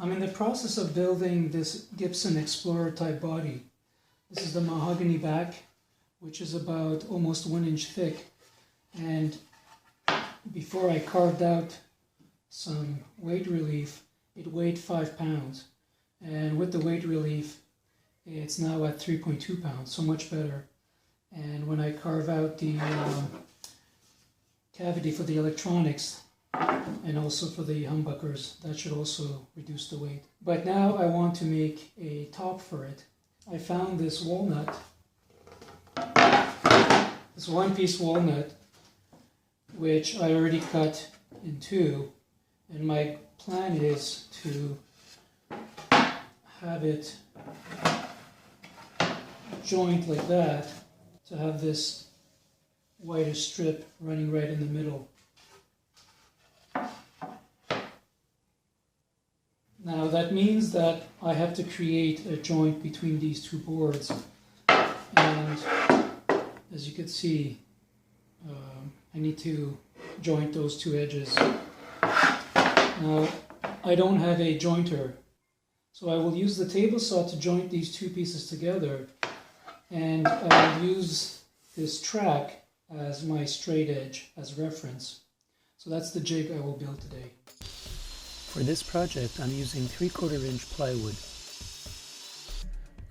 I'm in the process of building this Gibson Explorer type body. This is the mahogany back, which is about almost 1 inch thick. And before I carved out some weight relief, it weighed 5 pounds. And with the weight relief, it's now at 3.2 pounds, so much better. And when I carve out the cavity for the electronics, and also for the humbuckers, that should also reduce the weight. But now I want to make a top for it. I found this walnut, this one-piece walnut, which I already cut in two, and my plan is to have it joint like that, to have this whitish strip running right in the middle. Now that means that I have to create a joint between these two boards, and as you can see, I need to joint those two edges. Now I don't have a jointer, so I will use the table saw to joint these two pieces together, and I will use this track as my straight edge as reference. So that's the jig I will build today. For this project, I'm using 3/4 inch plywood.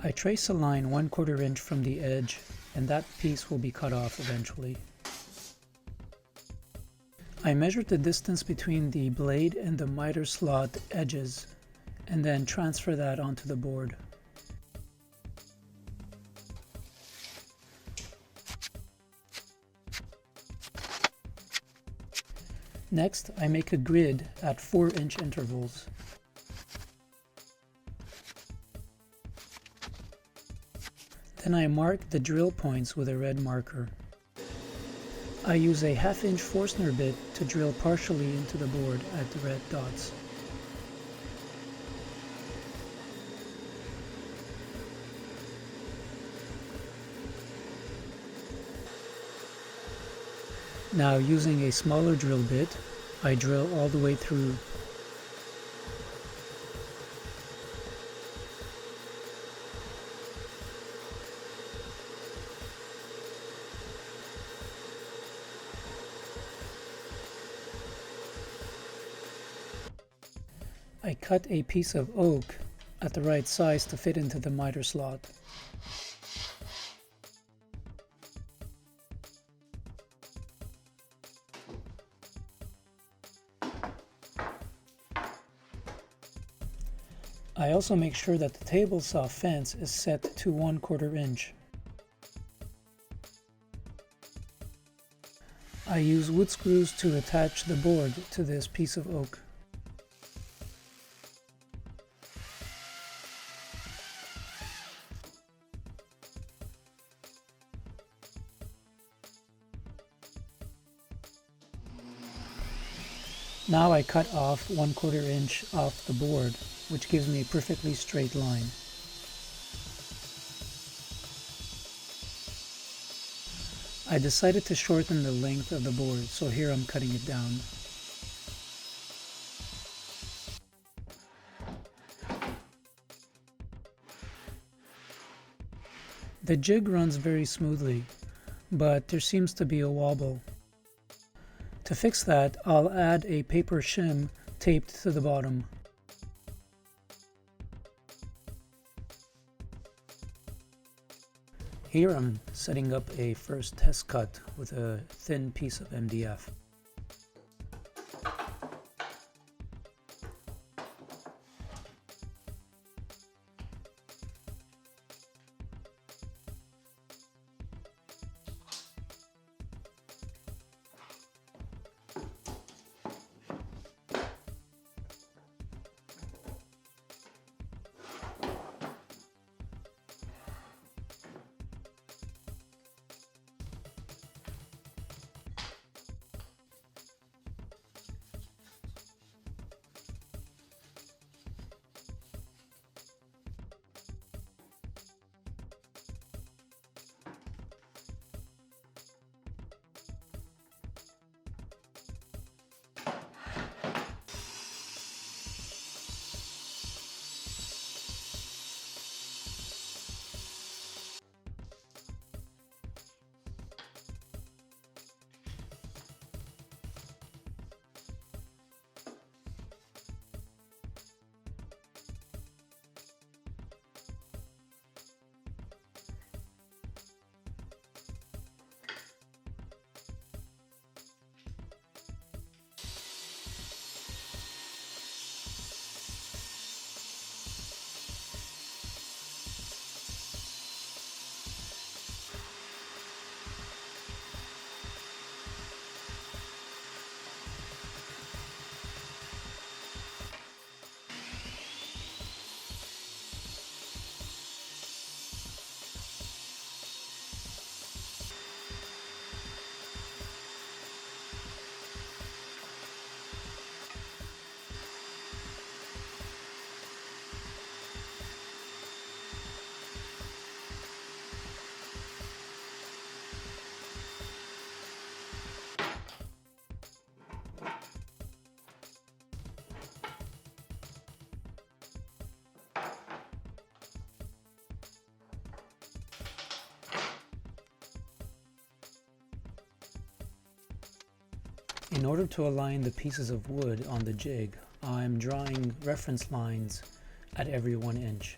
I trace a line 1/4 inch from the edge, and that piece will be cut off eventually. I measured the distance between the blade and the miter slot edges, and then transfer that onto the board. Next, I make a grid at 4-inch intervals. Then I mark the drill points with a red marker. I use a 1/2 inch Forstner bit to drill partially into the board at the red dots. Now, using a smaller drill bit, I drill all the way through. I cut a piece of oak at the right size to fit into the miter slot. I also make sure that the table saw fence is set to 1/4 inch. I use wood screws to attach the board to this piece of oak. Now I cut off 1/4 inch off the board, which gives me a perfectly straight line. I decided to shorten the length of the board, so here I'm cutting it down. The jig runs very smoothly, but there seems to be a wobble. To fix that, I'll add a paper shim taped to the bottom. Here I'm setting up a first test cut with a thin piece of MDF. In order to align the pieces of wood on the jig, I'm drawing reference lines at every 1 inch.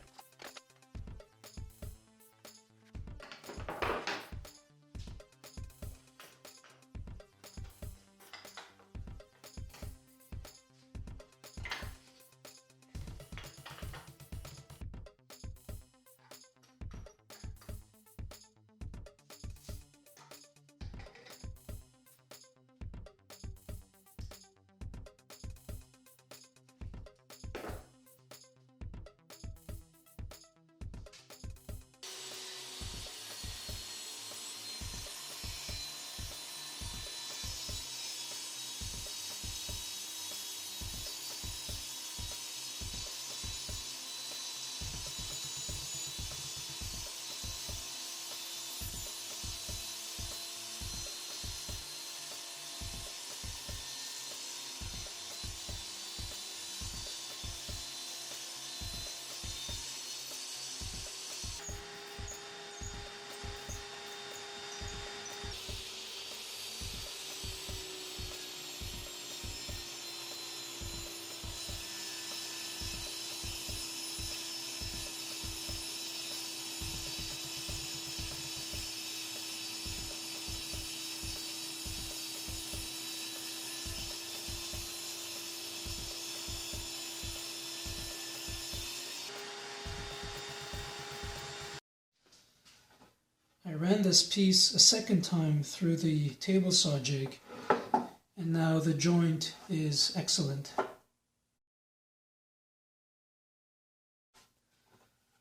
I ran this piece a second time through the table saw jig, and now the joint is excellent.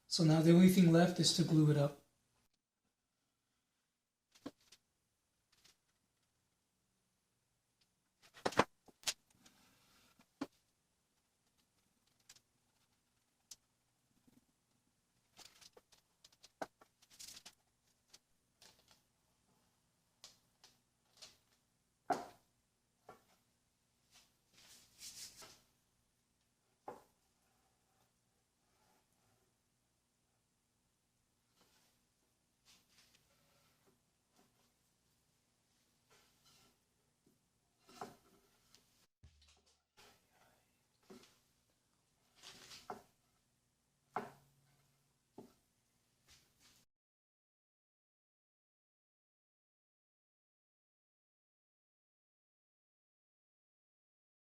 So now the only thing left is to glue it up.